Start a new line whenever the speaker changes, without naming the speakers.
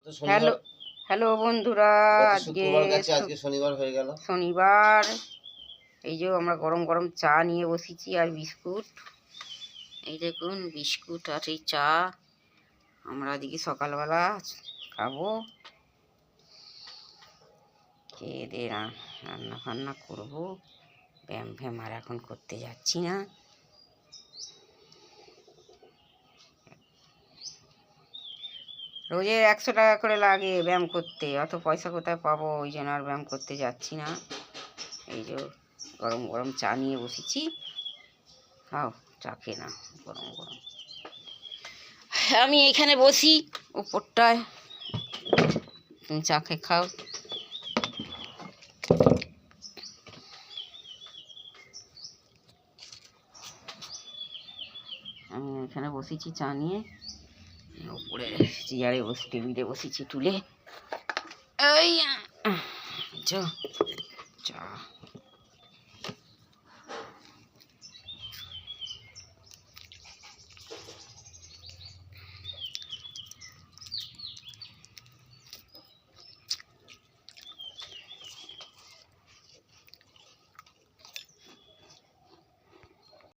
Hello hello বন্ধুরা, আজকে
শনিবার হয়ে গেল।
শনিবার। এই যে আমরা গরম গরম চা নিয়ে বসেছি আর বিস্কুট। এই দেখুন বিস্কুট আর এই চা আমরা আজকে সকালবেলা খাবো। খেয়ে দিয়ে রান্না ফান্না করবো। ব্যায়াম ফ্যাম আর এখন করতে যাচ্ছি না। রোজে 100 টাকা করে লাগে ব্যায়াম করতে, অত পয়সা কোথায় পাবো? ওই জন্য আর ব্যায়াম করতে যাচ্ছি না। এই যে গরম গরম চা নিয়ে বসেছি, খাও চা খেয়ে না গরম গরম। আমি এখানে বসি উপরটায়, তুমি চা খেয়ে খাও। আমি এখানে বসেছি চা নিয়ে, উপরে চেয়ারে বসে টেবিলে বসেছি তুলে। এই চা